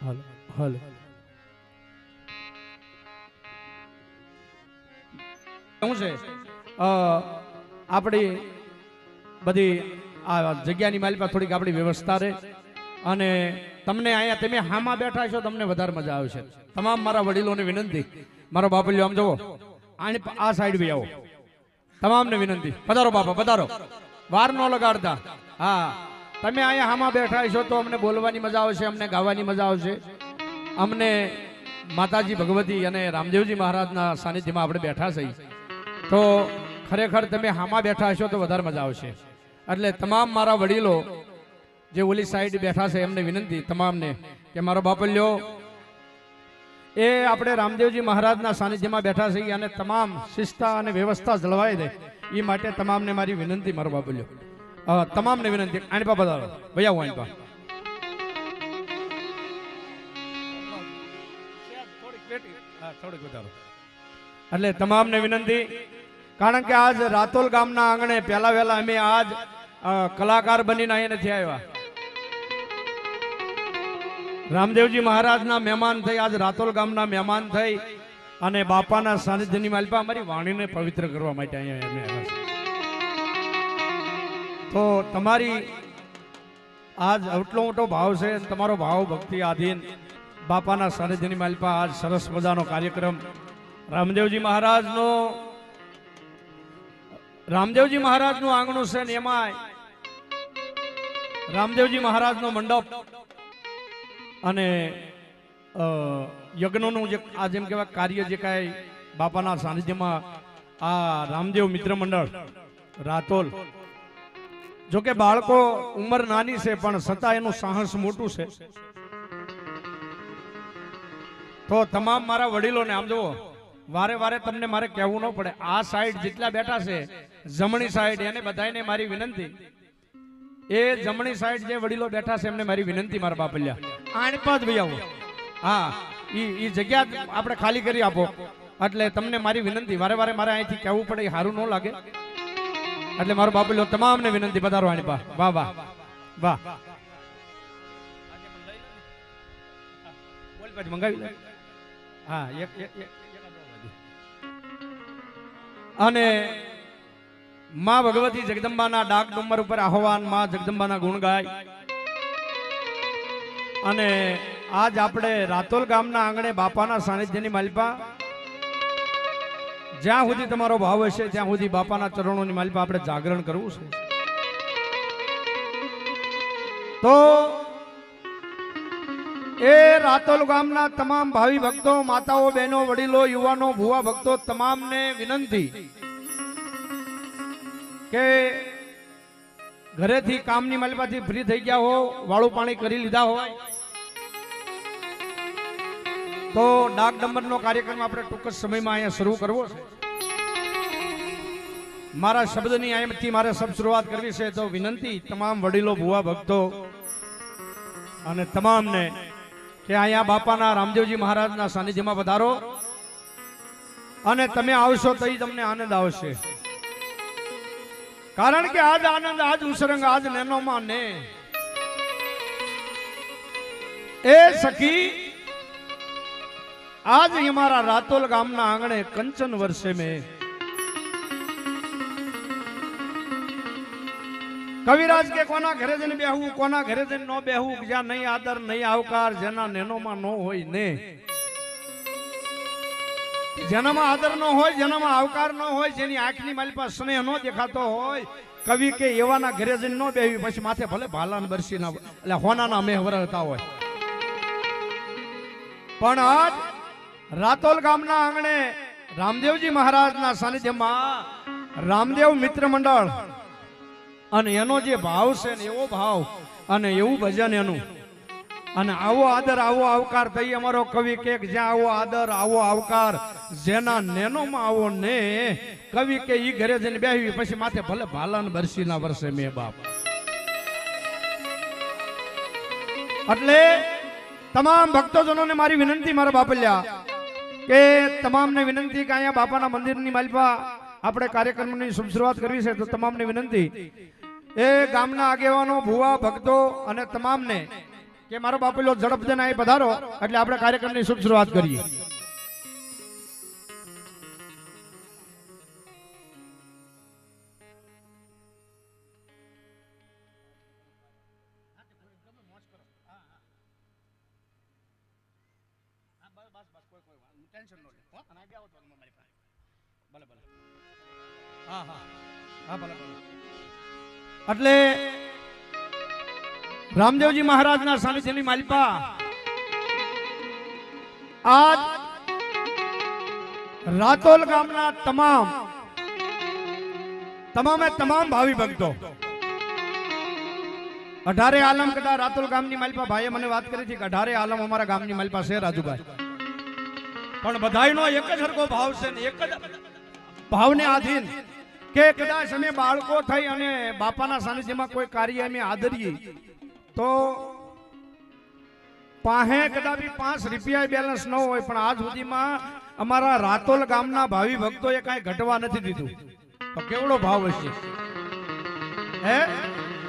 હાલો હાલો શું છે આપણી બધી આ જગ્યાની મારી પાસે થોડીક આપણી વ્યવસ્થા રહે અને તમને અહીંયા તમે હામાં બેઠા છો તમને વધારે મજા આવશે. તમામ મારા વડીલોને વિનંતી, મારો બાપલ્યો આમ જુઓ, આ સાઈડ બી આવો, તમામને વિનંતી, પધારો બાપા પધારો, વાર ન લગાડતા. હા, તમે અહીંયા હામાં બેઠા છો તો અમને બોલવાની મજા આવશે, અમને ગાવાની મજા આવશે, અમને માતાજી ભગવતી અને રામદેવજી મહારાજના સાનિધ્યમાં આપણે બેઠા છીએ તો ખરેખર તમે હામાં બેઠા હશો તો વધારે મજા આવશે. એટલે તમામ મારા વડીલો જે ઓલી સાઈડ બેઠા છે એમને વિનંતી તમામને કે મારો બાપલ્યો એ આપણે રામદેવજી મહારાજના સાનિધ્યમાં બેઠા છીએ અને તમામ શિસ્તા અને વ્યવસ્થા જળવાઈ દે એ માટે તમામને મારી વિનંતી, મારો બાપલ્યો તમામને વિનંતી. આણીપા પધારો ભૈયા, હું આણીપા થોડીક વધારો. એટલે તમામને વિનંતી, કારણ કે આજ રાતોલ ગામના આંગણે પહેલા વહેલા અમે આજ કલાકાર બનીને અહીંયા નથી આવ્યા. રામદેવજી મહારાજના મહેમાન થઈ, આજ રાતોલ ગામના મહેમાન થઈ અને બાપાના સાનિધ્યની માલપા અમારી વાણીને પવિત્ર કરવા માટે અહીંયા અમે આવ્યા છે. તો તમારી આજ આટલો મોટો ભાવ છે, તમારો ભાવ ભક્તિ આધીન બાપાના સાનિધ્યની માલપા આજ સરસ મજાનો કાર્યક્રમ રામદેવજી મહારાજનું આંગણું છે ને એમાં રામદેવજી મહારાજનો મંડપ અને યજ્ઞનું જે આ જેમ કહેવાય કાર્ય જે કાંઈ બાપાના સાનિધ્યમાં આ રામદેવ મિત્ર મંડળ રાતોલ, જો કે બાળકો ઉંમર નાની છે પણ છતાં એનું સાહસ મોટું છે. તો તમામ મારા વડીલોને આમ જુઓ, વારે વારે તમને મારે કહેવું ન પડે, આ સાઈડ જેટલા બેઠા છે જમણી સાઈડ એને બધાને મારી વિનંતી, એ જમણી સાઈડ જે વડીલો બેઠા છે એમને મારી વિનંતી, મારા બાપલ્યા આણીપા જ ભાઈ આવો, હા ઈ જગ્યા આપણે ખાલી કરી આપો. એટલે તમને મારી વિનંતી, વારે વારે મારે અહીંથી કહેવું પડે, સારું ન લાગે. એટલે મારો બાપલ્યો તમામને વિનંતી, પધારો આણીપા. વાહ વાહ વાહ, બોલ પછી મંગાવી લે. હા અને માં ભગવતી જગદંબાના ડાક ડુમર ઉપર આહવાન માં જગદંબાના ગુણ ગાય. અને આજ આપણે રાતોલ ગામના આંગણે બાપાના સાનિધ્યની માલિપા જ્યાં સુધી તમારો ભાવ હશે ત્યાં સુધી બાપાના ચરણોની માલિપા આપણે જાગરણ કરવું છે. તો એ રાતોલ ગામના તમામ ભાવિ ભક્તો, માતાઓ, બહેનો, વડીલો, યુવાનો, ભુવા ભક્તો તમામને વિનંતી કે ઘરેથી કામની માલિપાથી ફ્રી થઈ ગયા હો, વાળું પાણી કરી લીધા હોય તો ડાક ડમરનો કાર્યક્રમ આપણે ટૂંક જ સમયમાં અહીંયા શરૂ કરવો છે. મારા શબ્દની અહીંથી મારે સબ શરૂઆત કરવી છે. તો વિનંતી તમામ વડીલો, ભુવા ભક્તો અને તમામને કે અહીંયા બાપાના રામદેવજી મહારાજના સાનિધ્યમાં પધારો અને તમે આવશો તો તમને આનંદ આવશે. કારણ કે આજ આનંદ, આજ ઉસરંગ, આજ નેનોમાં ને એ સખી આજ અમારા રાતોલ ગામના આંગણે કંચન વર્ષે મેં કવિરાજ કે કોના ઘરે જઈને બેહવું, કોના ઘરે જઈને ન બેહવું, જ્યાં નહીં આદર નહીં આવકાર, જેના નેનોમાં ન હોય ને, જેનામાં આદર ન હોય, જેનામાં આવકાર ન હોય, જેની આંખની માલિપા સ્નેહ ન દેખાતો હોય, કવિ કે એવાના ઘરે જઈને ન બેહવી. પછી માથે ભલે ભાલાન બરસી ના એટલે હોનાના મેહ વરસતા હોય, પણ આજ રાતોલ ગામના આંગણે રામદેવજી મહારાજના સાનિધ્યમાં રામદેવ મિત્ર મંડળ અને એનો જે ભાવ છે ને એવો ભાવ અને એવું ભજન એનું અને આવો આદર, આવો આવકાર થઈ અમારો કવિ કે જ્યાં આવો આદર, આવો આવકાર, જેના નેનોમાં આવો ને, કવિ કે ઈ ઘરે જઈને બેહવી. પછી માથે ભલે ભાલાન બરસી ના વર્ષે મેં બાપ. એટલે તમામ ભક્તજનોને મારી વિનંતી, મારા બાપલ્યા કે તમામને વિનંતી કે અહીંયા બાપાના મંદિરની માલિપા આપણે કાર્યક્રમની શુભ શરૂઆત કરવી છે. તો તમામને વિનંતી, એ ગામના આગેવાનો, ભુવા ભક્તો અને તમામને કે મારો બાપુલો ઝડપ દેને અહીં પધારો એટલે આપણે કાર્યક્રમની શુભ શરૂઆત કરીએ. એટલે રામદેવજી મહારાજના સાનિધ્યની માલિપા આજ રાતોલ ગામના તમામે તમામ ભાવિ ભક્તો 18 આલમ કદા રાતોલ ગામની માલિપા ભાઈએ મને વાત કરી હતી કે 18 આલમ અમારા ગામની માલિપા છે રાજુભાઈ, પણ બધાયનો એક જ હરખો ભાવ છે ને એક જ ભાવને આધીન કે કદાચ અમે બાળકો થઈ અને બાપાના સાનિધ્યમાં કોઈ કાર્ય અમે આદરીએ તો પાહે કદાપી 5 રૂપિયા બેલેન્સ ન હોય, પણ આજ સુધીમાં અમારા રાતોલ ગામના ભાવિ ભક્તોએ કાંઈ ઘટવા નથી દીધું. તો કેવડો ભાવ હશે, હે?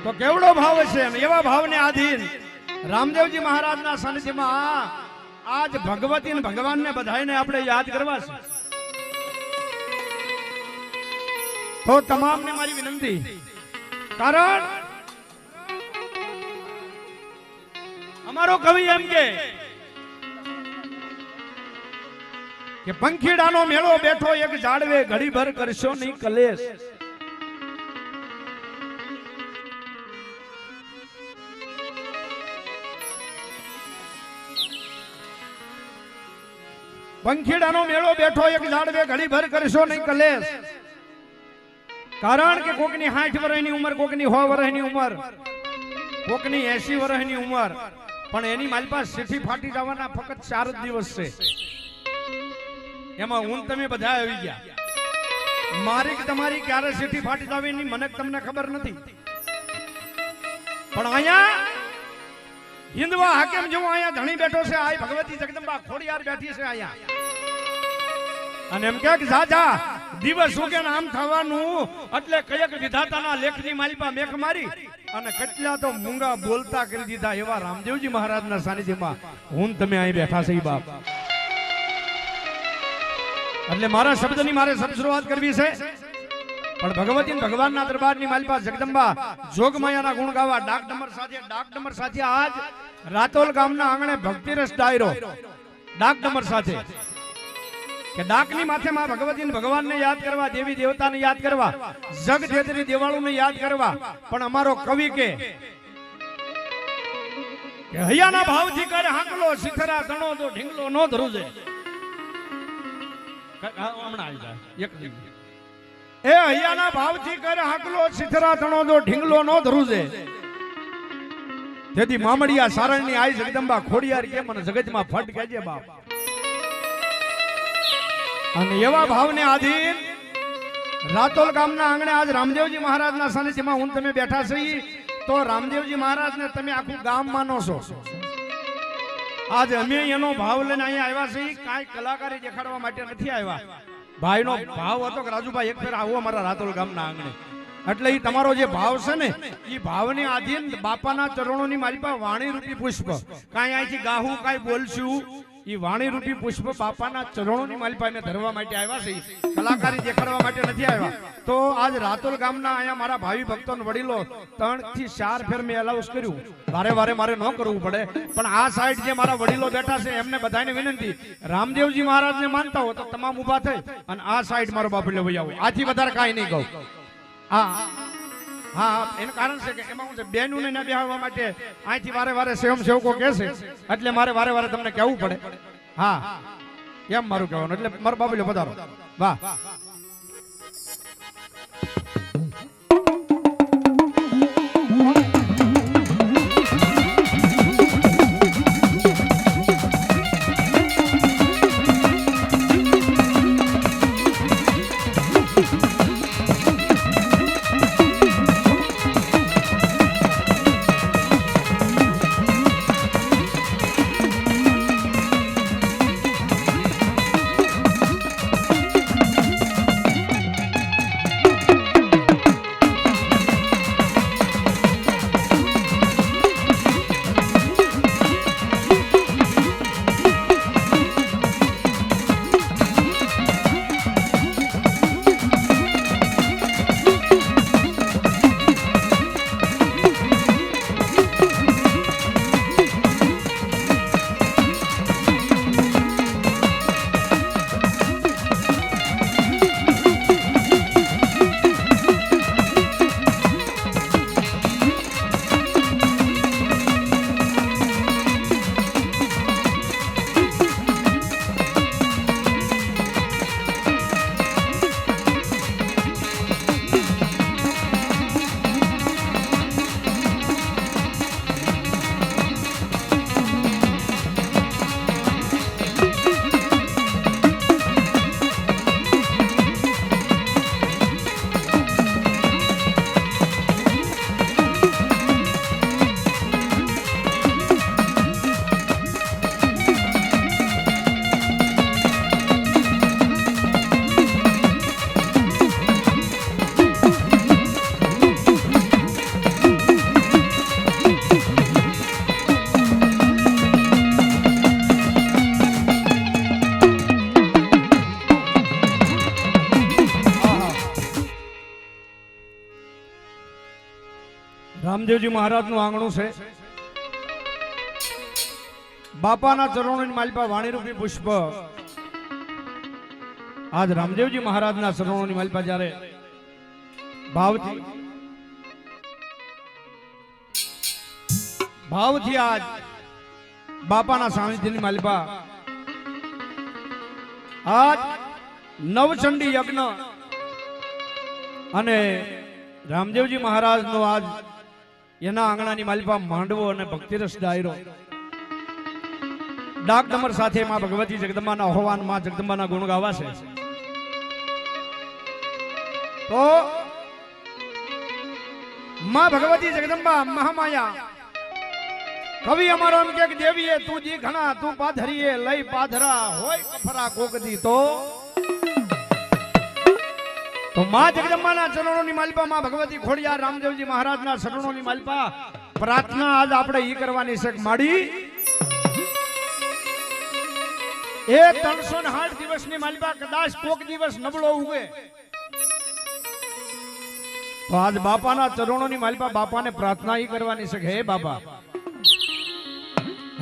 તો કેવડો ભાવ હશે. અને એવા ભાવને આધીન રામદેવજી મહારાજના સાનિધ્યમાં આજ ભગવતી અને ભગવાનને બધાને આપણે યાદ કરવા છે. તો તમામને મારી વિનંતી, કારણ અમારો કવિ એમ કે પંખીડાનો મેળો બેઠો એક ઝાડવે ઘડી ભર કરશો નહીં કલેશ. પંખીડાનો મેળો બેઠો એક ઝાડવે ઘડી ભર કરશો નહીં કલેશ. કારણ કે કોકની 60 વર્ષની ઉંમર, કોકની 100 વર્ષની ઉંમર, કોકની 80 વર્ષની ઉંમર, પણ એની મારી પાસે સીઠી ફાટી જવાના ફક્ત 4 જ દિવસ છે. એમાં હું તમે બધા આવી ગયા. મારી કે તમારી ક્યારે સીઠી ફાટી જાવે એની મને તમને ખબર નથી, પણ અહીંયા હિન્દવા હાકેમ જેવો અહીંયા ધણી બેઠો છે. આ ભગવતી જગદંબા ખોડિયાર બેઠી છે અહીંયા, અને એમ કે જાજા દિવસ ઉગે આમ થવાનું એટલે કયક વિધાતાના લેખની માલિપા મેખ મારી અને કેટલા તો મૂંગા બોલતા કરી દીધા. એવા રામદેવજી મહારાજના સાનિધ્યમાં હું તમે અહીં બેઠા છે બાપ. એટલે મારા શબ્દની મારે શરૂઆત કરવી છે, પણ ભગવતી ભગવાનના દરબારની માલિપા જગદંબા જોગમાયાના ગુણ ગાવા ડાક ડમર સાથે આજ રાતોલ ગામના આંગણે ભક્તિરસ ડાયરો ડાક ડમર સાથે કે ડાકની માથે માં ભગવતી ભગવાનને યાદ કરવા, દેવી દેવતાને યાદ કરવા, જગ જેતરી દેવાળુને યાદ કરવા. પણ અમારો કવિ કે હૈયાના ભાવથી કરે હાંકલો શિખરા તણો તો ઢીંગલો નો ધરુજે. હમણાં આવી જાય એક એ હૈયાના ભાવથી કરે હાંકલો શિખરા તણો તો ઢીંગલો નો ધરુજે. તેથી મામડિયા સારણની આઈ જગદંબા ખોડિયાર કેમ અને જગતમાં ફટ કહેજે બાપ. અને એવા ભાવને આધીન રાતોલ ગામના આંગણે આજ રામદેવજી મહારાજના સાનિધ્યમાં હું તમે બેઠા છીએ. તો રામદેવજી મહારાજને તમે આખું ગામ માનો છો. આજ અમે એનો ભાવ લઈને અહીંયા આવ્યા છીએ, કાંઈ કલાકારી દેખાડવા માટે નથી આવ્યા. ભાઈનો ભાવ હતો કે રાજુભાઈ એક ફેર આવો અમારા રાતોલ ગામના આંગણે. એટલે એ તમારો જે ભાવ છે ને એ ભાવને આધીન બાપાના ચરણોની મારી પાસે વાણી રૂપી પુષ્પ કાંઈ અહીંથી ગાહું કાંઈ બોલશું એ વાણી રૂપી પુષ્પ બાપાના ચરણોની મારી પાસે ધરવા માટે આવ્યા છે, કલાકારી દેખાડવા માટે નથી આવ્યા. તો આજ રાતોલ ગામના અહીંયા મારા ભાવિ ભક્તો વડીલો 3 થી 4 ફેર મેં એલાઉન્સ કર્યું. વારે વારે મારે ન કરવું પડે, પણ આ સાઈડ જે મારા વડીલો બેઠા છે એમને બધાને વિનંતી, રામદેવજી મહારાજને માનતા હો તો તમામ ઊભા થઈ અને આ સાઈડ મારો બાપુ લઈ આવો. આથી વધારે કાંઈ નહીં કહું. હા હા, એનું કારણ છે કે એમાં હું છે બેનુને ના બેહાડવા માટે અહીંથી વારે વારે સેવકો કહે છે, એટલે મારે વારે વારે તમને કહેવું પડે. હા એમ મારું કહેવાનું, એટલે મારો બાબુ પધારો. વાહ રામદેવજી મહારાજનું આંગણું છે. બાપાના ચરણોની માલિપા વાણીરૂપી પુષ્પ. આજ રામદેવજી મહારાજના ચરણોની માલિપા જ્યારે ભાવથી આજ બાપાના સાનિધ્યની માલિપા આજ નવચંડી યજ્ઞ અને રામદેવજી મહારાજનો આજ એના આંગણાની માલિપા માંડવો અને ભક્તિરસ ડાયરો ડાક ડમર સાથે માં ભગવતી જગદંબાના આહવાન માં જગદંબાના ગુણ ગાવાશે. તો માં ભગવતી જગદંબા મહામાયા કવિ અમારો એમ કે દેવીએ તું જી ઘણા તું પાધરીએ લઈ પાધરા હોય કફરા કોકદી તો માં જગદંબાના ચરણોની માલિપા માં ભગવતી ખોડિયાર રામદેવજી મહારાજના ચરણોની માલિપા પ્રાર્થના આજ આપણે ઈ કરવાની છે માડી એ 308 દિવસની માલિપા કદાચ કોક દિવસ નબળો ઉગે તો આજ બાપાના ચરણોની માલિપા બાપાને પ્રાર્થના ઈ કરવાની છે હે બાપા,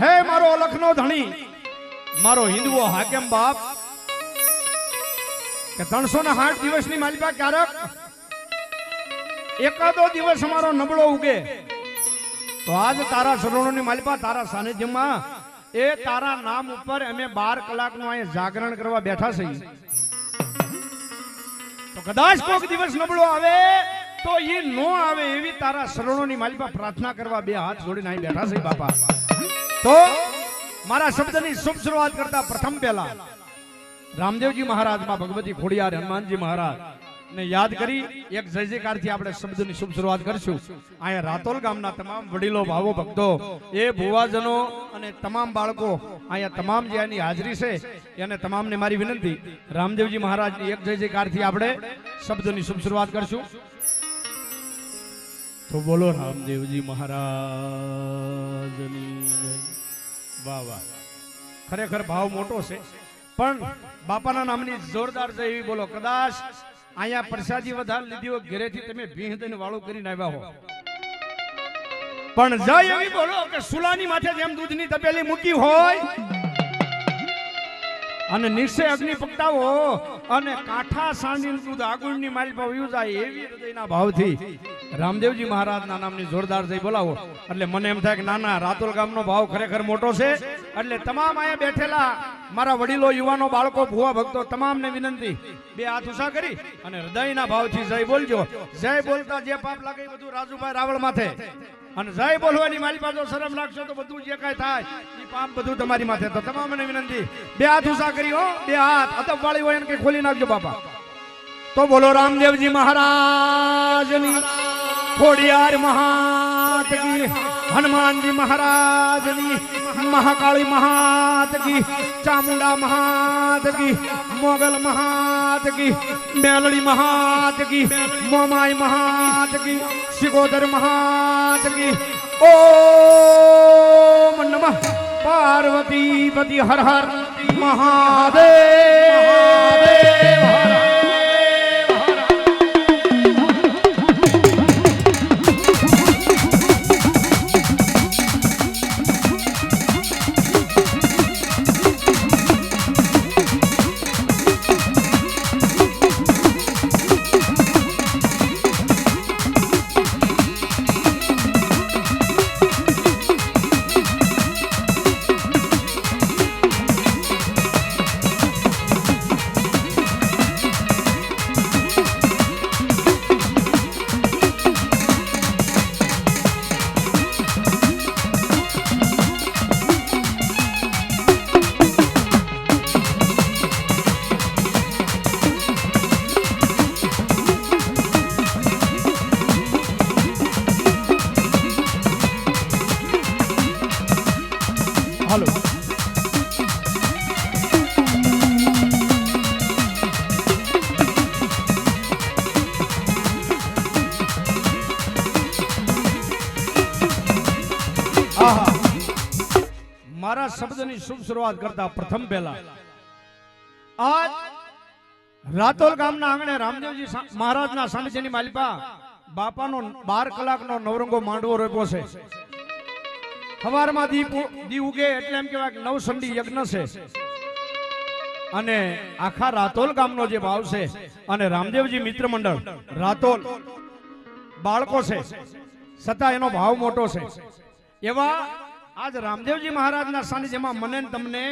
હે મારો અલખનો ધણી, મારો હિન્દુઓ હાકેમ બાપ કે 308 દિવસની માલિપા ક્યારેક એકાદો દિવસ અમારો નબળો ઉગે તો આજ તારા ચરણોની માલિપા તારા સાનિધ્યમાં એ તારા નામ ઉપર અમે 12 કલાકનું અહીંયા જાગરણ કરવા બેઠા છીએ. તો કદાચ કોઈક દિવસ નબળો આવે તો એ નો આવે એવી તારા શરણોની માલિપા પ્રાર્થના કરવા બે હાથ જોડીને અહીં બેઠા છે બાપા. તો મારા શબ્દની શુભ શરૂઆત કરતા પ્રથમ પહેલા રામદેવજી મહારાજ માં ભગવતી ખોડિયાર હનુમાનજી મહારાજ ને યાદ કરી એક જય જયકારથી આપણે શબ્દની શુભ શરૂઆત કરશું. અહીંયા રાતોલ ગામના તમામ વડીલો ભાવો ભક્તો એ ભુવાજનો અને તમામ બાળકો અહીંયા તમામ જે આની હાજરી છે એને તમામને મારી વિનંતી રામદેવજી મહારાજની એક જય જયકારથી આપણે શબ્દની શુભ શરૂઆત કરશું. તો બોલો રામદેવજી મહારાજની જય. વાહ વાહ, ખરેખર ભાવ મોટો છે પણ બાપાના નામની જોરદાર જય એવી બોલો. કદાચ અહીંયા પ્રસાદી વધારે લીધી હોય ઘરેથી તમે ભીહ દઈને વાળું કરીને આવ્યા હો પણ જય એવી બોલો કે સુલાની માથે જેમ દૂધની તપેલી મૂકી હોય અને નિશ્ચય અગ્નિ પકડાવો અને કાંઠા સાંડીનું દૂધ આગળની માઇલ પર વયું જાય એવી હૃદયના ભાવથી રામદેવજી મહારાજના નામની જોરદાર જય બોલાવો એટલે મને એમ થાય કે નાના રાતોલ ગામનો ભાવ ખરેખર મોટો છે. એટલે તમામ અહીંયા બેઠેલા મારા વડીલો, યુવાનો, બાળકો, ભુવા ભક્તો તમામને વિનંતી બે હાથ ઊંચા કરી અને હૃદયના ભાવથી જય બોલજો. જય બોલતા જે પાપ લાગે બધું રાજુભાઈ રાવળ માથે અને જય બોલવાની મારી પાસે શરમ રાખશો તો બધું જે કાંઈ થાય એ પાપ બધું તમારી માથે. તો તમામને વિનંતી બે હાથ ઊંચા કરી હો, બે હાથ અતપ વાળી હોય એને કઈ ખોલી નાખજો બાપા. તો બોલો રામદેવજી મહારાજની, ખોડિયાર મહાત કી, હનુમાનજી મહારાજની, મહાકાળી મહાત કી, ચામુંડા મહાત કી, મોગલ મહાત કી, મેલડી મહાત કી, મોમાઈ મહાત કી, સિકોદર મહાત કી. ઓમ નમઃ પાર્વતી પતિ હર હર મહાદેવ. હાલો મારા શબ્દની શુભ શરૂઆત કરતા પ્રથમ પહેલા આજ રાતોલ ગામના આંગણે રામદેવજી મહારાજના સાનિધ્યની માલિપા બાપાનો 12 કલાકનો નવરંગો માંડવો રોપ્યો છે. સવારમાં દી ઉગે એટલે એમ કહેવાય કે નવસંડી યજ્ઞ છે. અને આખા રાતોલ ગામનો જે ભાવ છે અને રામદેવજી મિત્ર મંડળ રાતોલ બાળકો છે છતાં એનો ભાવ મોટો છે. એવા આજ રામદેવજી મહારાજના સાનિધ્યમાં મને તમને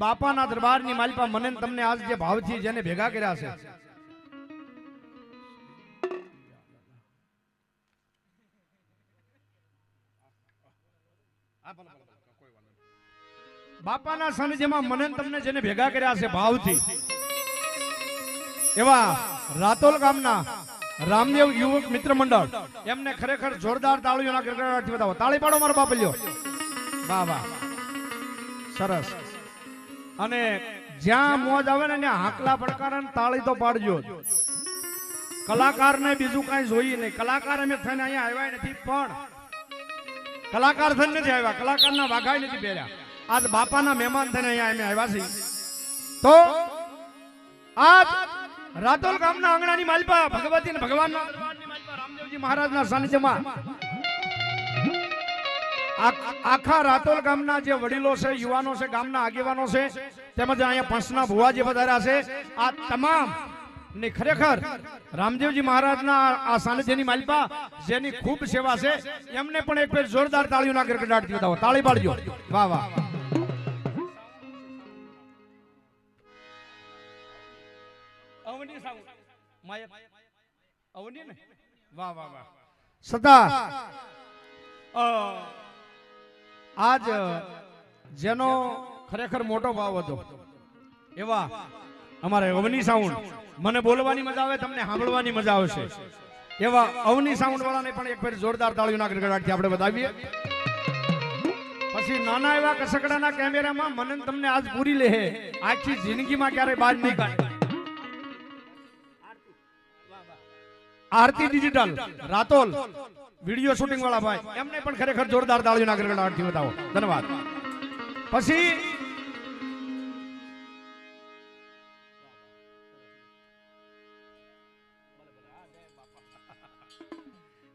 બાપાના દરબારની માલિપા મને તમને આજ જે ભાવથી જેને ભેગા કર્યા છે. બાપાના સાનિધ્યમાં મને તમને જેને ભેગા કર્યા છે ભાવથી એવા રાતોલ ગામના રામદેવ યુવક મિત્ર મંડળ એમને ખરેખર જોરદાર તાળીઓના ગડગડાટથી બતાવો. તાળી પાડો મારો બાપલ્યો. વાહ વાહ સરસ. અને જ્યાં મોજ આવે ને ત્યાં હાકલા પડકારે તાળી તો પાડજો. કલાકારને બીજું કાંઈ જોઈએ નહીં. કલાકાર અમે થઈને અહીંયા આવ્યા નથી પણ કલાકાર થઈને નથી આવ્યા. કલાકારના વાઘાઈ નથી પહેર્યા. આજ બાપાના મહેમાન થઈને અહીંયા અમે આવ્યા છીએ. તો આજ રાતોલ ગામના આંગણાની માલપા ભગવતી અને ભગવાનના દરબારની માલપા રામદેવજી મહારાજના સાનિધ્યમાં આખા રાતોલ ગામના જે વડીલો છે, યુવાનો છે, ગામના આગેવાનો છે, તેમજ અહીંયા પંચના ભુવા જે વધાર્યા છે, આ તમામ ને ખરેખર રામદેવજી મહારાજના આ સાનિધ્યની માલપા જેની ખૂબ સેવા છે એમને પણ એક ફેર જોરદાર તાળીઓના ગડગડાટથી બતાવો. તાળી પાડજો. વાહ વાહ. અવની સાઉન્ડ માય અવની ને વાહ વાહ વાહ. સદા આજ જેનો ખરેખર મોટો ભાવ હતો એવા અમારે અવની સાઉન્ડ. મને બોલવાની મજા આવે, તમને સાંભળવાની મજા આવશે એવા અવની સાઉન્ડ વાળાને પણ એક ફેર જોરદાર તાળીઓના ગડગડાટથી આપણે બતાવીએ. પછી નાના એવા કસકડાના કેમેરામાં મને તમને આજ પૂરી લે આખી જિંદગીમાં ક્યારે બહાર નહીં કાઢે. આરતી ડિજિટલ રાતોલ વિડિયો શૂટિંગ વાળા ભાઈ એમને પણ ખરેખર જોરદાર તાળીઓના ગડગડાટથી બતાવો. ધન્યવાદ. પછી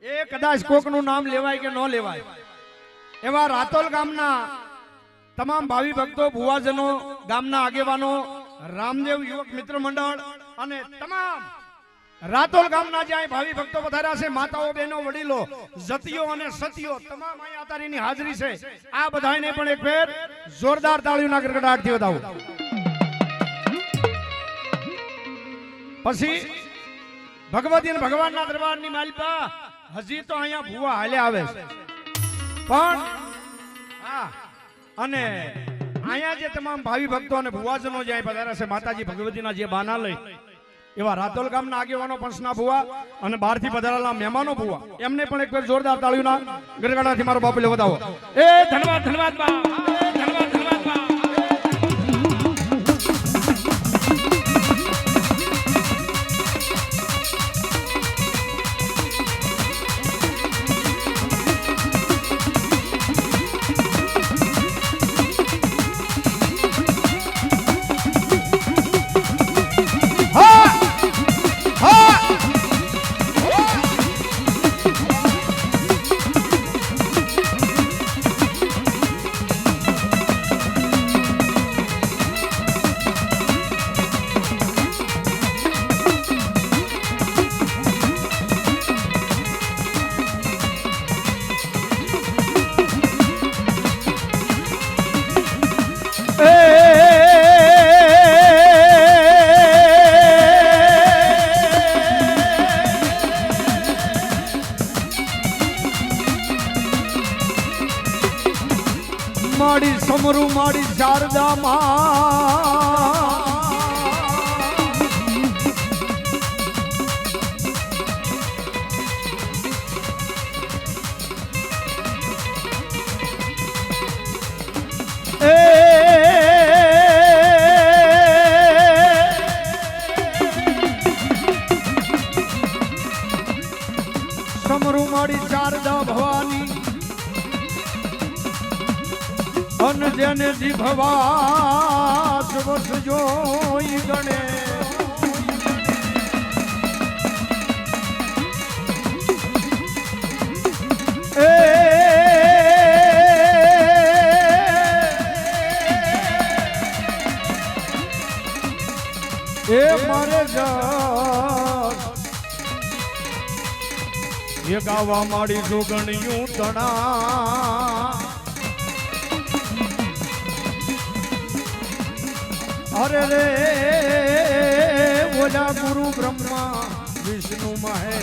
એ કદાચ કોકનું નામ લેવાય કે ન લેવાય એવા રાતોલ ગામના તમામ ભાવિ ભક્તો, ભુવાજનો, ગામના આગેવાનો, રામદેવ યુવક મિત્ર મંડળ અને તમામ રાતોલ ગામના જે ભાવિ ભક્તો વધાર્યા છે, માતાઓ, બહેનો, વડીલો, જતીઓ અને સતીઓ તમામ અહીંયા અતારીની હાજરી છે. આ બધાને પણ એક ફેર જોરદાર તાળીઓના ગડગડાટથી વધાવો. પછી ભગવતી અને ભગવાનના દરબારની માલિપા હજી તો અહીંયા ભુવા હાલ્યા આવે છે પણ અને અહીંયા જે તમામ ભાવિ ભક્તો અને ભુવાજનો જે પધાર્યા છે માતાજી ભગવતીના જે બાના લઈ એવા રાતોલ ગામના આગેવાનો, પંચના ભુવા અને બહારથી પધારેલા મહેમાનો ભુવા એમને પણ એક જોરદાર તાળીઓના ગડગડાટથી મારો બાપુ વધાવો. એ ધન્યવાદ ધન્યવાદ બા. ધન્યવાદ ધન્યવાદ બા. માડી સમરૂ માડી શારદા માં સમરૂ માડી શારદા ભવાની અન જેને જીભવાસ વસ જોઈ ગણે એ ગાવા માડી જોગણિયું તણા અરે રે ઓલા ગુરુ બ્રહ્મા વિષ્ણુ મહે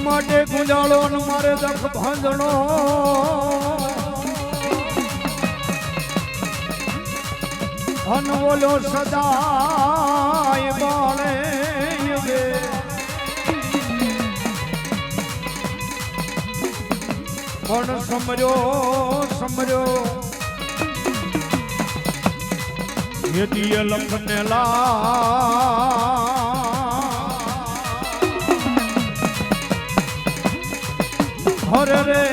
માટે ગુંજાળો મારે દખ ભાંજણો અનવોલો સદાય બાળે યુગે પણ સમર્યો યદિય લખને હરે રે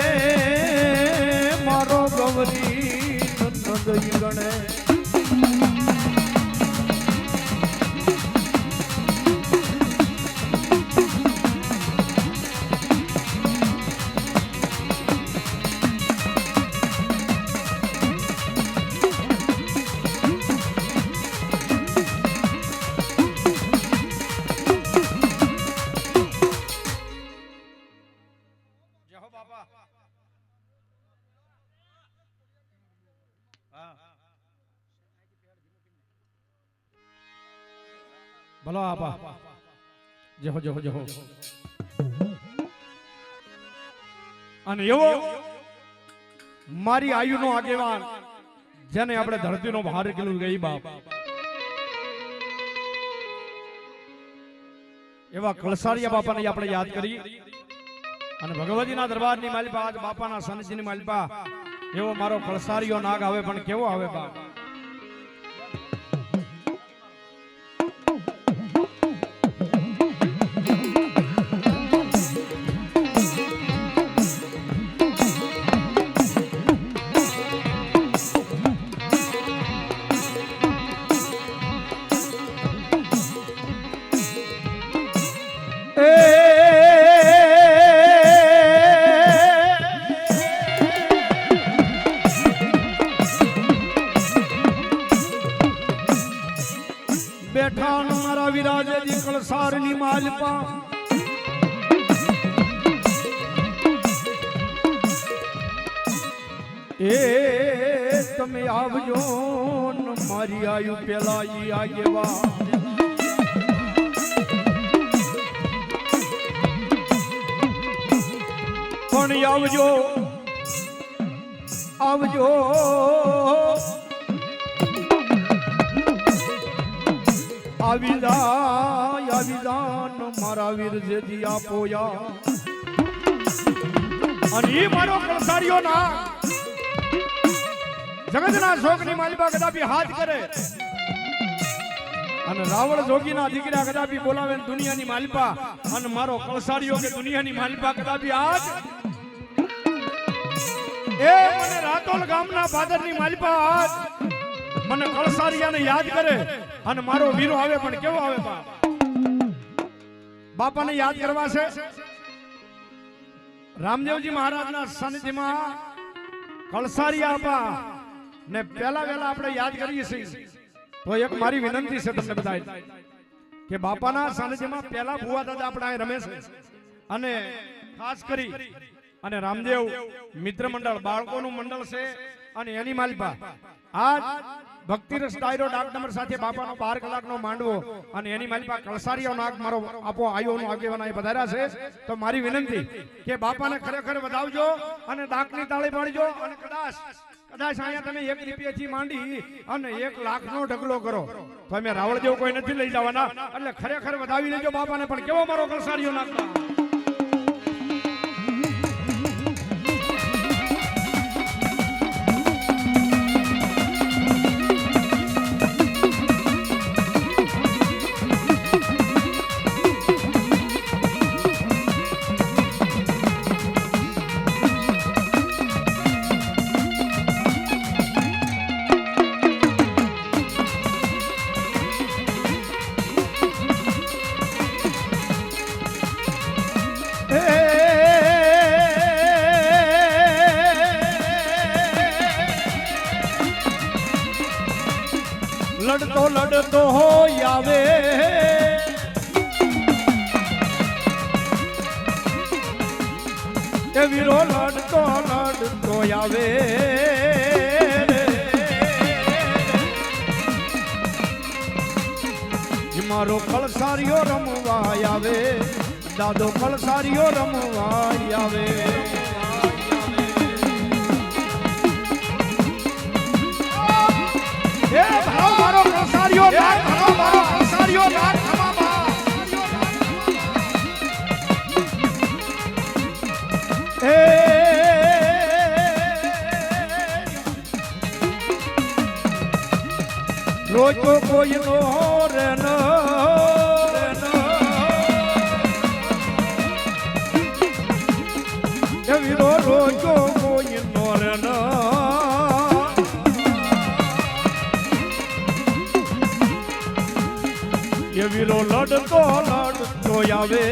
મારો ગૌરી નંદઈ ગણે ભલો આપા જહો જહો જહો અને એવો મારી આયુનો આગેવાન જેને આપણે ધરતીનો ભાર કીધું ગઈ બાપ એવા કળસારિયા બાપાને આપણે યાદ કરી અને ભગવતીના દરબારની માલિપા આજ બાપાના સનજીની માલિપા એવો મારો કળસારિયો નાગ આવે પણ કેવો આવે બાપ બેઠા મારા વિરાજેજી કળસારની માલપા એ તમે આવજો મારી આયુ પેલા ઈ આગેવા પણ આવજો આવજો આવિદાન મારા વીર જેથી આપોયા અને એ મારો કળસારિયો ના જગતના શોકની માલિપા કદાપી હાથ કરે અને રાવણ જોગીના દીકરા કદાપી બોલાવે દુનિયાની માલિપા અને મારો કળસારિયો કે દુનિયાની માલિપા કદાપી હાથ એ મને રાતોલ ગામના ભાદરની માલિપા હાથ મને કળસારિયાને યાદ કરે અને મારો વીરો આવે પણ કેવો આવે બાપાને યાદ કરવા છે રામદેવજી મહારાજના સાનિધ્યમાં કળસારિયા આપા ને પહેલા વેલા આપણે યાદ કરીએ છીએ તો એક મારી વિનંતી છે તમને બધાય કે બાપાના સાનિધ્યમાં પહેલા ભુવા દાદા આપણે અહીં રમે છે અને ખાસ કરી અને રામદેવ મિત્ર મંડળ બાળકોનું મંડળ છે અને એની માલિપા આજ ભક્તિ રસ ડાયરો ડાક નંબર સાથે બાપાનો 12 કલાકનો માંડવો અને એની માલિપા કળસારિયો નાગ મારો આપો આયોનો આગેવાન અહીં પધાર્યા છે તો મારી વિનંતી કે બાપાને ખરેખર વધાવજો અને ડાકની તાળી પાડજો અને કદાચ અહીંયા તમે 1 રૂપિયાથી માંડી અને 1 લાખનો ઢગલો કરો તો અમે રાવળ જેવું કોઈ નથી લઈ જવાના એટલે ખરેખર વધાવી લેજો બાપાને પણ કેવો મારો કળસારિયો નાગતા લડતો લડતો હોય આવે એ વીરો લડતો લડતો આવે મારો કળસારીઓ રમવા આવે દાદો કળસારીઓ રમવા આવે એ ભાવ મારો કળસારીઓ નાક ભાવ મારો કળસારીઓ નાક ખમાબા એ રોજ તો કોઈ નો રે ન વીરો રોજ તો કોઈ નો રે ન એ વીરો લડતો લડતો આવે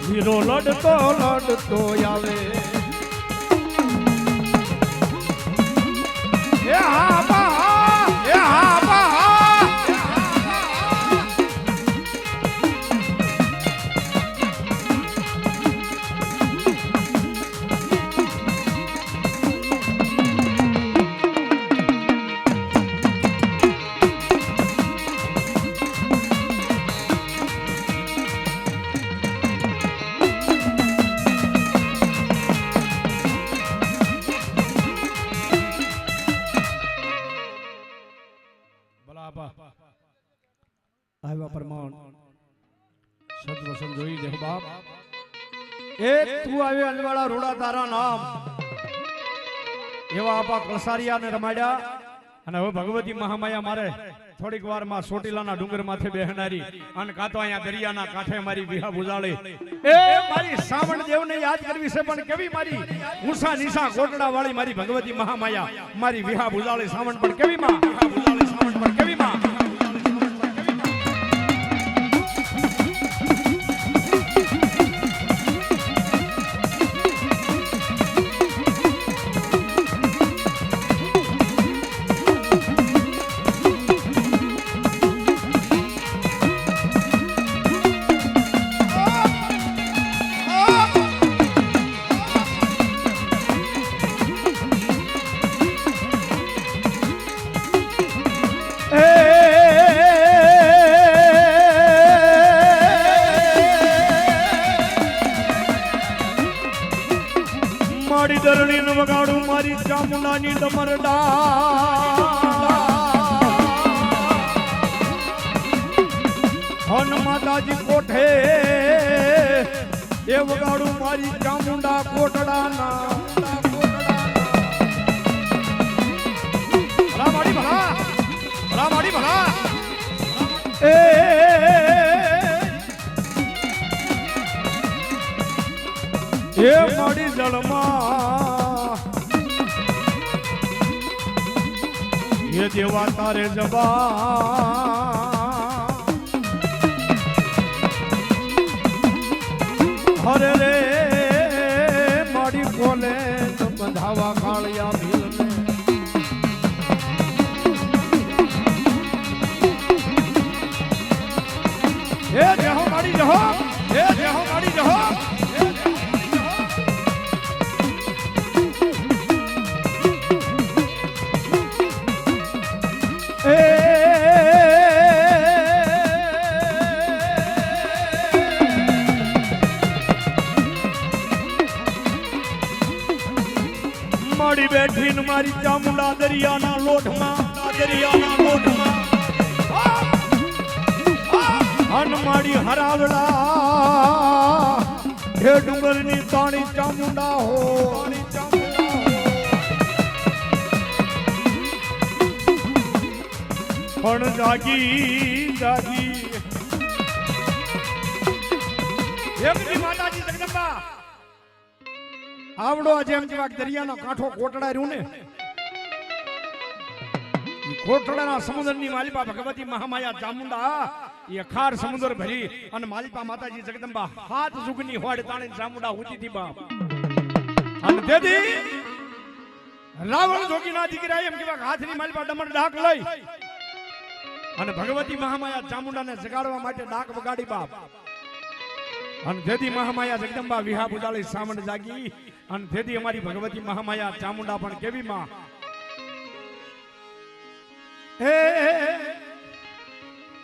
વીરો લડતો લડતો આવે એ હા બા એ હા બા આવ્યા પરમાણ સદવસન જોઈ દેખ બાપ એ તું આવ્યો અંજવાળા રોડા તારા નામ એવા આપા કળસારિયાને રમાડ્યા અને હવે ભગવતી મહામાયા મારે થોડીક વાર માં સોટીલાના ડુંગર માથે બેહનારી અને કાતો અહીંયા દરિયાના કાંઠે મારી વિહા બુજાળી એ મારી સાવણ દેવને યાદ કરવી છે પણ કેવી મારી ઊંસા નીસા કોટડા વાળી મારી ભગવતી મહામાયા મારી વિહા બુજાળી સાવણ પણ કેવી માં વિહા બુજાળી સાવણ પણ કેવી માં મારી દરણી નું વગાડું મારી ચામુંડાની ડમરડા હન માતાજી કોઠે એ વગાડું મારી ચામુંડા કોટડાના ભલા મારી ભલા ભલા મારી ભલા એ મારી જળમાં એ દેવા તારે જબા હરે રે મારી બોલે બંધાવા કાળિયા ભીલને એ જહો મારી જહો એ જહો મારી જહો મારી બેઠી ને મારી ચામુંડા દરિયાના લોઢમાં હન મારી હરાવડા હે ડુંગરની તાણી ચામુંડા હો પણ જાગી જાગી માતાજી જગદંબા આવડો જેમ જેવા દરિયાનો કાંઠો કોટડા રહ્યું ને કોટડાના સમુદ્રની માલિપા ભગવતી મહામાયા ચામુંડા એ અખાર સમુદ્ર ભરી અને માલિપા માતાજી જગદંબા હાથ જુગની હોડ તાણી ચામુંડા ઊંચી થી બાપ અને તેથી રાવણ જોગીના દીકરા એમ કેવા હાથની માલ પર ડમર ડાક લઈ અને ભગવતી મહામાયા ચામુંડાને જગાડવા માટે ડાક વગાડી બાપ અને જેથી મહામાયા જગદંબા વિહા પૂજાળી સામંડ જાગી અને જેથી અમારી ભગવતી મહામાયા ચામુંડા પણ કેવી માં હે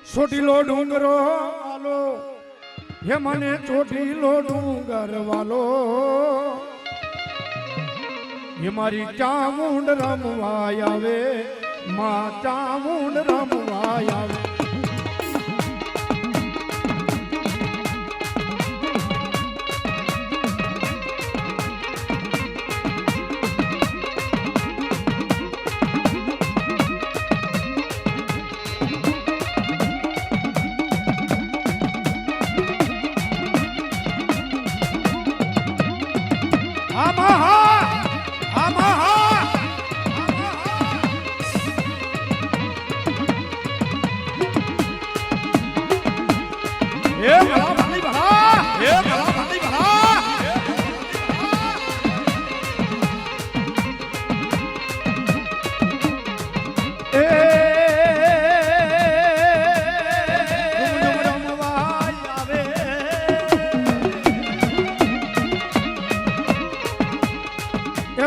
ચોટીલો ડુંગરો વાલો હે મને ચોટીલો ડુંગર વાલો હે મારી ચામુંડ રમવા આવે માં ચામુંડ રમવા આવે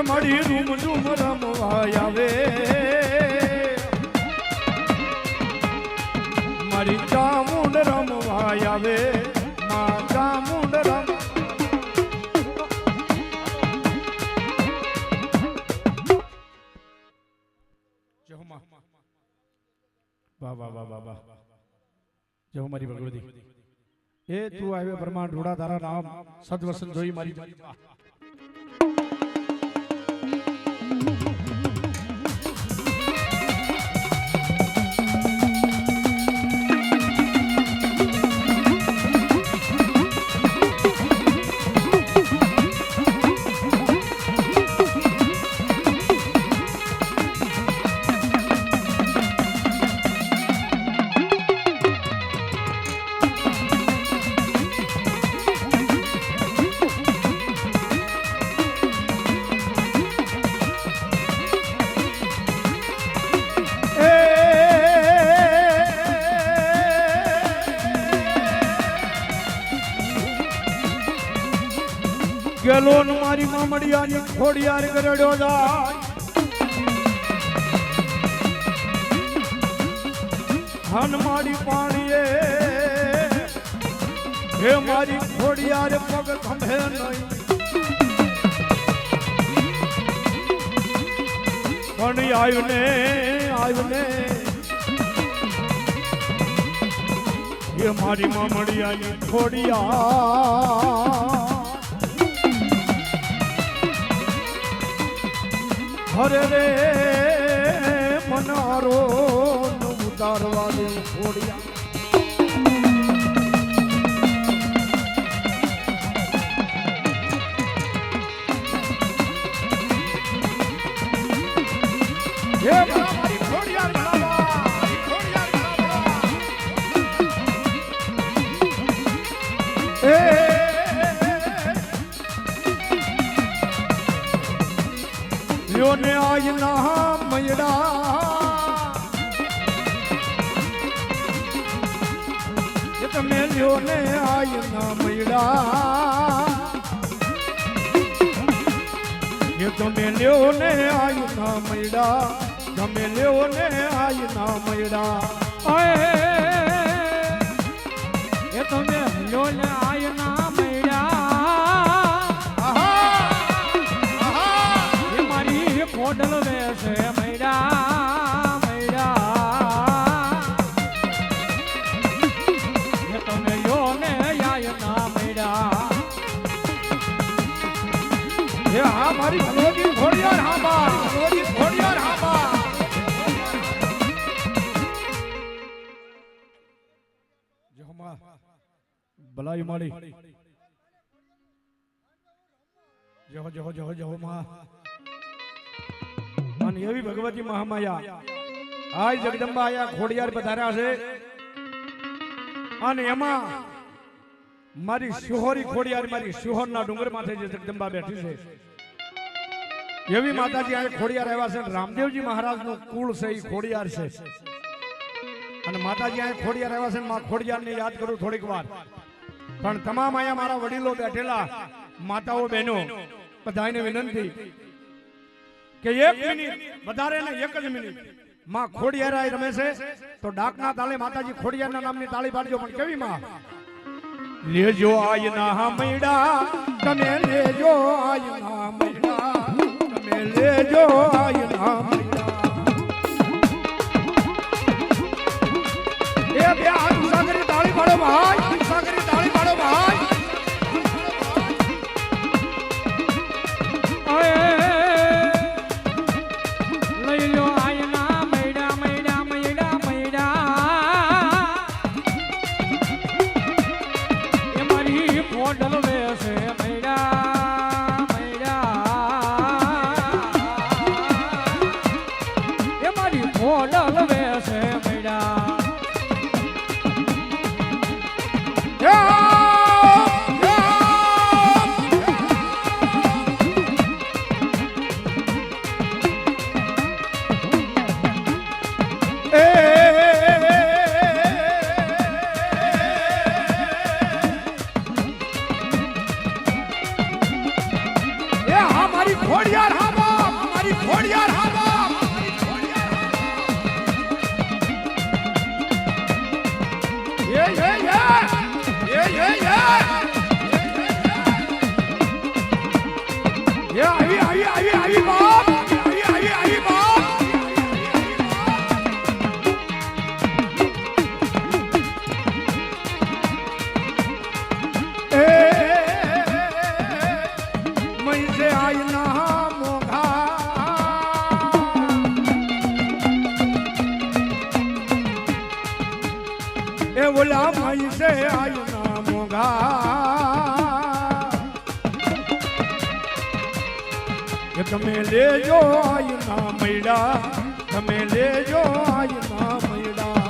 મારી રૂમ રૂમ રમવા આવે મારી ચામુંડ રમવા આવે માં ચામુંડ રમ વાહ વાહ વાહ વાહ વાહ જય મારી ભગવતી એ તું આવે પ્રમાણ ઢોળા તારા નામ સદવસન જોઈ મારી ગેલો મારી મામડિયાની ખોડિયાર ગરડ્યો જાય હન મારી પાણીએ હે મારી ખોડિયાર પગ ખંભે નહીં પણ આવ્યું ને હે મારી મામડિયાની ખોડિયાર હરે રે મનારો ઉતારવા દે ખોડિયા હે મારી ખોડિયાર ને આય ના મયડા એ તમે લ્યો ને આય ના મયડા એ તમે લ્યો ને આય ના મયડા તમે લ્યો ને આય ના મયડા એ તમે લ્યો ને આય ના મોડલ વેસે મૈડા એ તમે યો ને યાય ના મૈડા એ હા મારી ભગવતી ખોડિયાર હા બા ભગવતી ખોડિયાર હા બા જો માં ભલાઈ માળી જો માં અને એવી ભગવતી મહામાયા આજ જગદંબા આયા ખોડિયાર પધાર્યા છે અને એમાં મારી શિહોરી ખોડિયાર મારી શિહોરના ડુંગર માથે જે જગદંબા બેઠી છે એવી માતાજી આ ખોડિયાર આવ્યા છે. રામદેવજી મહારાજનું કુળ છે એ ખોડિયાર છે. અને માતાજી આ ખોડિયાર આવ્યા છે. માં ખોડિયારને યાદ કરું થોડીક વાર. પણ તમામ અહીંયા મારા વડીલો બેઠેલા માતાઓ બહેનો બધાને વિનંતી કે 1 મિનિટ વધારે ને 1 જ મિનિટ માં ખોડિયાર રમે છે તો ડાકના તાલે માતાજી ખોડિયારના નામની તાળી પાડજો. પણ કેવી માં લેજો આયના મૈડા તમે લેજો આયના મૈડા તમે લેજો આયના મૈડા એ બે હાથ સાગરી તાળી પાડો ભાઈ સાગરી તાળી પાડો ભાઈ. ખોડિયાર હા બાપ મારી ખોડિયાર હા બાપ મારી ખોડિયાર એ આવી બાપ આવી બાપ એ મઈ સે આયના बोला मई से आयुना मोगा તમે લેજો આયના મૈડા તમે લેજો આયના મૈડા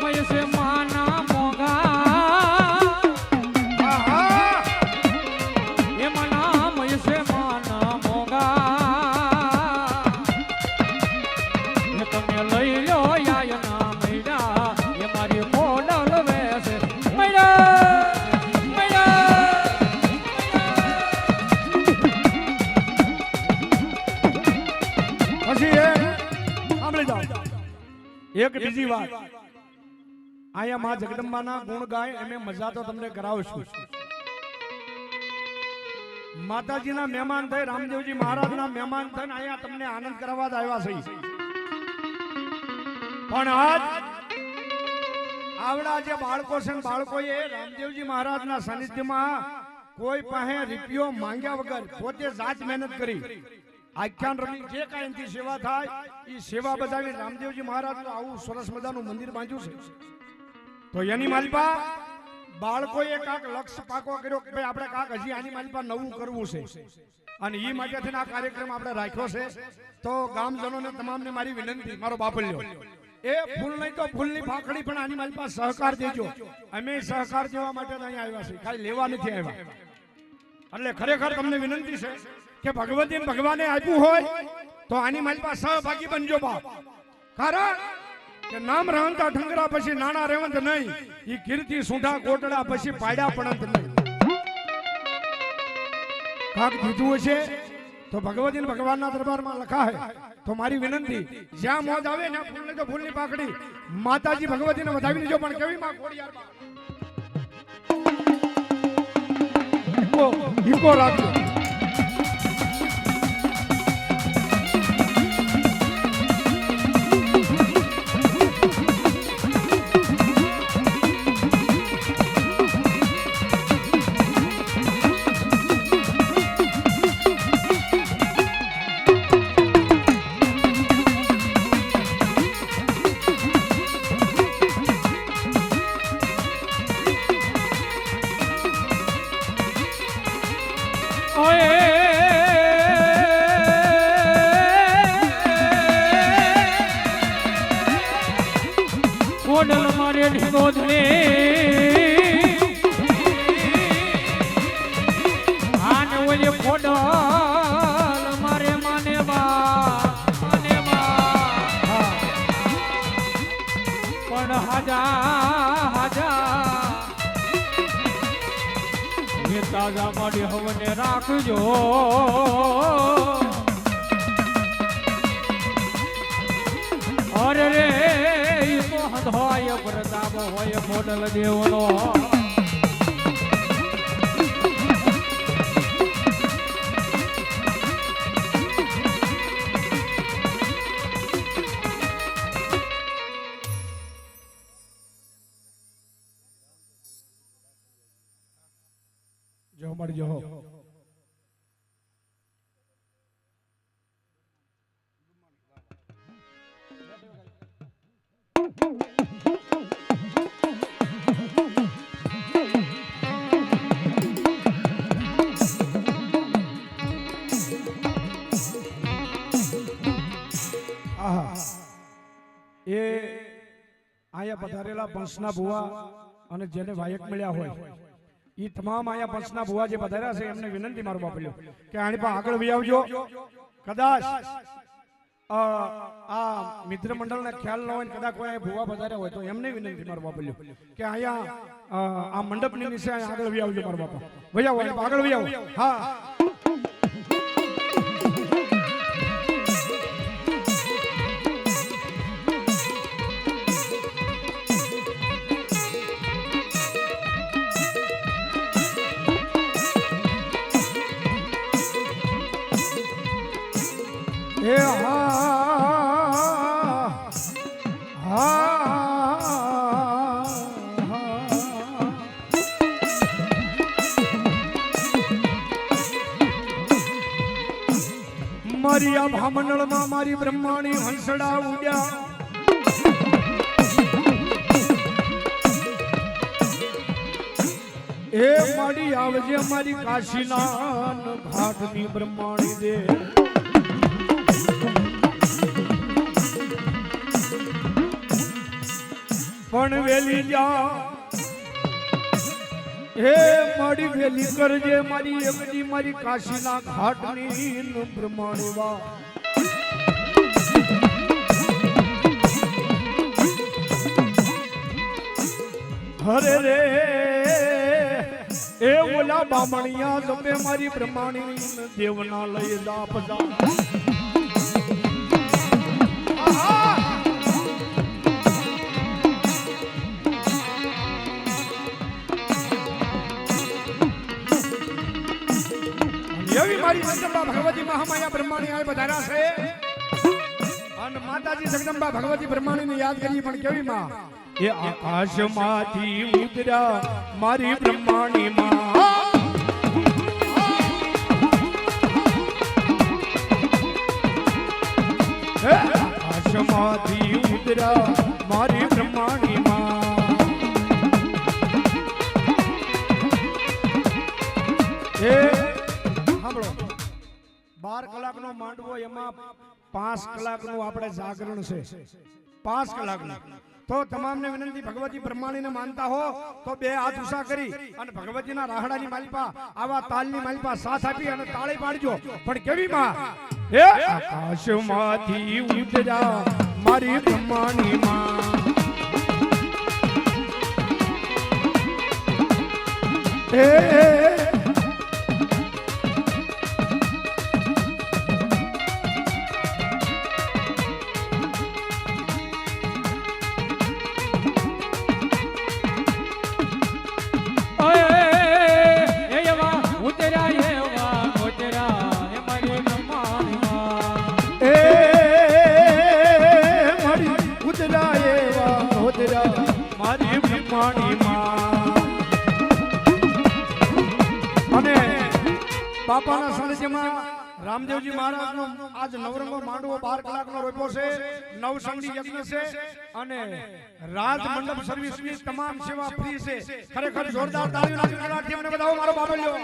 મયસે માના મોગા એ મના મયસે માના મોગા તમે લઈ લો આયના મૈડા એ મારી મોડલ વેસે મૈડા એક બીજી વાત આયા માં જગદંબાના ગુણ ગાય એમે મજા તો તમને કરાવશું. માતાજીના મહેમાન થઈ રામદેવજી મહારાજના મહેમાન થઈને આયા તમને આનંદ કરાવવા જ આવ્યા છે. પણ આજ આવડા જે બાળકો છે ને બાળકોએ રામદેવજી મહારાજના સાનિધ્યમાં કોઈ પાસે રૂપિયો માંગ્યા વગર પોતે જાત મહેનત કરી આખ્યાન રમી જે કાંઈ એમથી સેવા થાય એ સેવા બજાવી રામદેવજી મહારાજનું આવું સરસ મજાનું મંદિર બાંધ્યું છે. તો એની માલિપા બાળકોએ કાંક લક્ષ્ય પાકો કર્યો કે ભાઈ આપણે કાંક હજી આની માલિપા નવું કરવું છે અને એ માટે આ કાર્યક્રમ આપણે રાખ્યો છે. તો ગામજનોને તમામને મારી વિનંતી, મારો બાપલ્યો એ ફૂલ નહીં તો ફૂલની ફાકડી પણ આની માલિપા સહકાર દેજો. અમે સહકાર દેવા માટે અહીંયા આવ્યા છીએ, ખાલી લેવા નથી આવ્યા. એટલે ખરેખર તમને વિનંતી છે કે ભગવતી ભગવાને આપ્યું હોય તો આની મારી પાસે સહભાગી બનજો બાપ. કારણ કે નામ રાંતા ઠંગરા પછી નાના રેવંત નહીં, ઈ કીર્તિ સુંઢા કોટડા પછી પાડ્યા પડંત નહીં. કાક દીધું હશે તો ભગવતી ભગવાનના દરબારમાં લખાય. તો મારી વિનંતી, જ્યાં મોજ આવે ને ફૂલની તો ફૂલની પાકડી માતાજી ભગવતીને વધાવી લેજો. પણ કેવી માં ખોડિયાર ઈકો રાખજો. કોડલ મારે ગોદરે રાજા મારી હવને રાખજો અરે રે ઈ તો હંધોય પ્રતાપ હોય મોડલ દેવનો જો મળજો એ આયા પધારેલા પંચના ભુવા અને જેને વાયક મળ્યા હોય ઈ તમામ આયા પંચના ભુવા જે પધાર્યા છે એમને વિનંતી મારો બાપલ્યો કે આની પર આગળ વી આવજો કદાચ આ મિત્ર મંડળને ખ્યાલ ન હોય ને કદાચ કોઈ ભુવા પધાર્યા હોય તો એમને વિનંતી મારો બાપલ્યો કે આયા આ મંડપની નીચે આગળ વી આવજો મારો બાપા વયા હોય આગળ વી આવો હા મારી આ ભામંડળમાં મારી બ્રહ્માણી હંસડા ઉડ્યા એ મારી આવજે મારી કાશીના ઘાટની બ્રહ્માણી દે પણ વેલી જા હે મારી વેલી કરજે મારી એકડી મારી કાશીના ઘાટની બ્રહ્માણી વા હરે રે એ ઓલા બામણિયા તમે મારી બ્રહ્માણી દેવના લઈ દાપજા મારી જગદંબા ભગવતી મહામાયા બ્રહ્માણી આ પધાર્યા છે અને માતાજી જગદંબા ભગવતી બ્રહ્માણીને યાદ કરી પણ કેવી માં એ આકાશમાંથી ઉતર્યા મારી બ્રહ્માણી માં આકાશમાંથી ઉતર્યા મારી બ્રહ્માણી માં એ 12 કલાકનો માંડવો એમાં 5 કલાકનું આપણે જાગરણ છે 5 કલાકનું તો તમામને વિનંતી ભગવતી બ્રહ્માણીને માનતા હો તો બે હાથ ઊંચા કરી અને ભગવતીના રાહડાની માલિપા આવા તાલની માલિપા સાથ આપી અને તાળી પાડજો પણ કેવી માં હે આકાશમાંથી ઉતર્યા મારી બ્રહ્માણી માં બાપાના સાનિધ્યમાં રામદેવજી મહારાજનો આજ નવરંગો માંડવો 12 કલાકનો રોપ્યો છે નવસંગી યજ્ઞ છે અને રાજ મંડપ સર્વિસની તમામ સેવા ફ્રી છે ખરેખર જોરદાર તાળીઓના ગણગણાટથી અમને બધાઓ મારો બાબલ્યો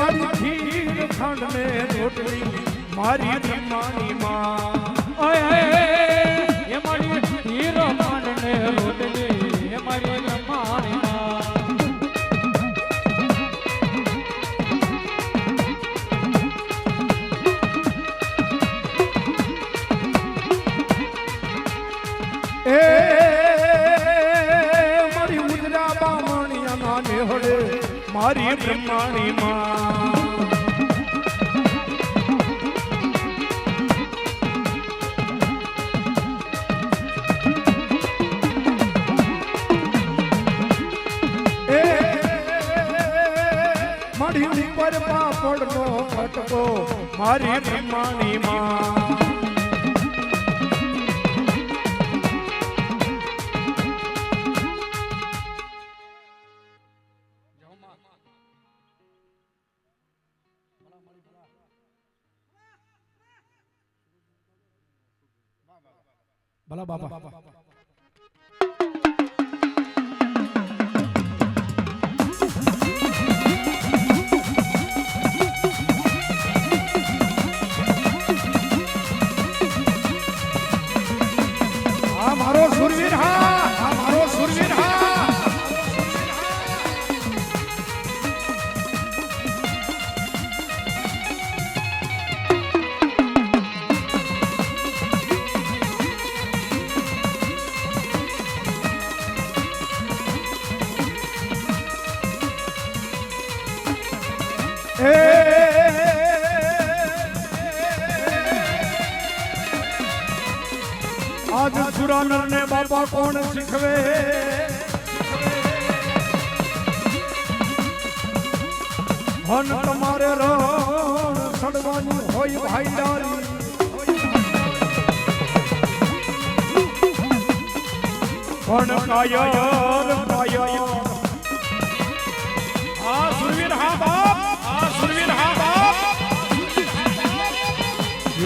મારી ખીર ખાંડ ને રોટલી મારી બ્રહ્માણી માં એ મારી ખીર ખાંડ ને રોટલી મારી મારી બ્રહ્માણી માં મારી ઉપર પાપડનો ફટકો મારી બ્રહ્માણી માં ભલા બાપા મારો સુરવીર હા મારો સુરવીર હા આજ સુરાનર ને બાપા કોણ શીખવે હન તમારે રણ સડવાની હોય ભાઈદારી પણ કાયર કાયર આ સુરવીર હા બાપ આ સુરવીર હા બાપ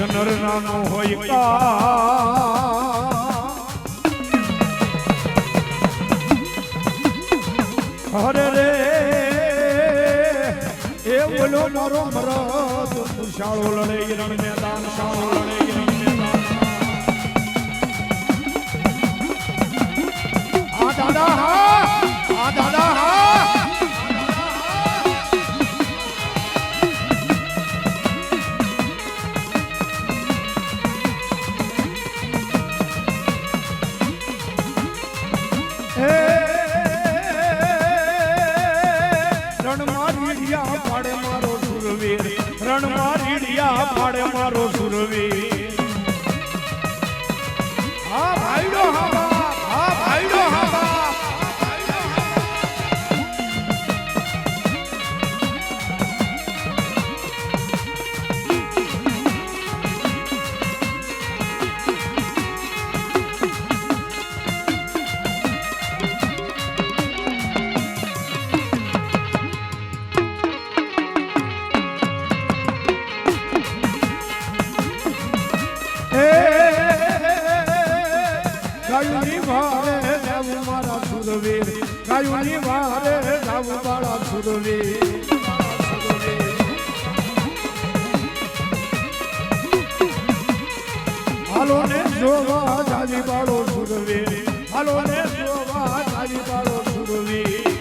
નર નાનો હોય કા હરે રે એ બોલો મારો મરદ શાળો લડે રણ મેદાન શાળો લડે રણ મેદાન આ દાદા હા આ દાદા હા રણ મારીડિયા પાડે મારો સુરવીર હા ભાઈડો હા બાપ હા ભાઈડો હા બાપ ગાયુની વારે જાવું મારા સુરવીર ગાયુની વારે જાવું મારા સુરવીર હાલો ને જોવા જાજી બાળો સુરવીર હાલો ને જોવા જાજી બાળો સુરવીર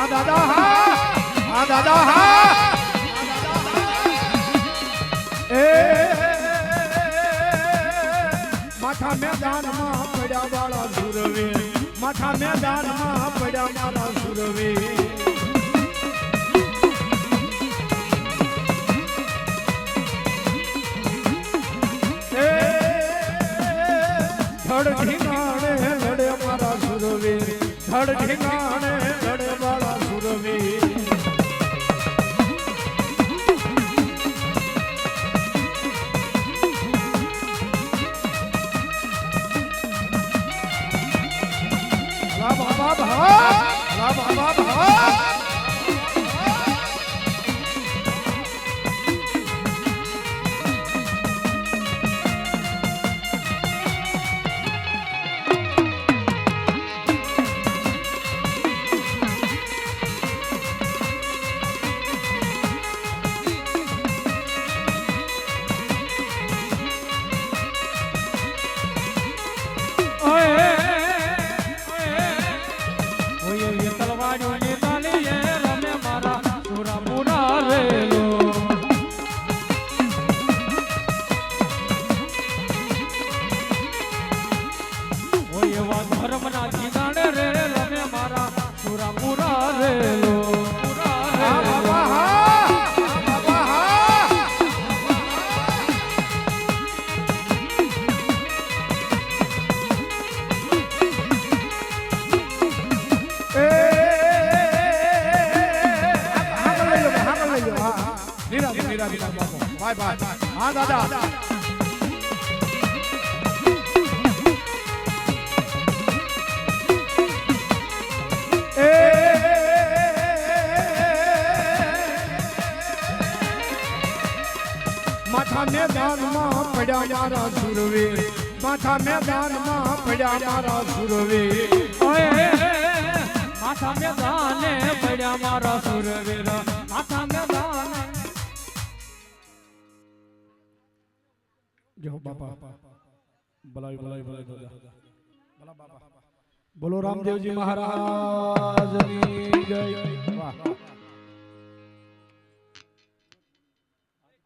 દાદા હા આ દાદા હા એ માથા મેદાનમાં પડ્યા વાળા સુરવીર માથા મેદાનમાં પડ્યા મારા સુરવીર ધડ ઢીંગાણે લડે મારા સુરવીર ધડ ઢીંગાણે લડે મારા સુરવીર બાબા ભા બાબા ભા ઓય બાપુ ભાઈ ભાઈ હા દાદા માથા મેદાનમાં પડ્યા મારા સુરવીર માથા મેદાનમાં પડ્યા મારા સુરવીર માથા મેદાને પડ્યા મારા સુરવીર માથા મેદાને જો બાપા ભલાઈ બોલો રામદેવજી મહારાજની જય વાહ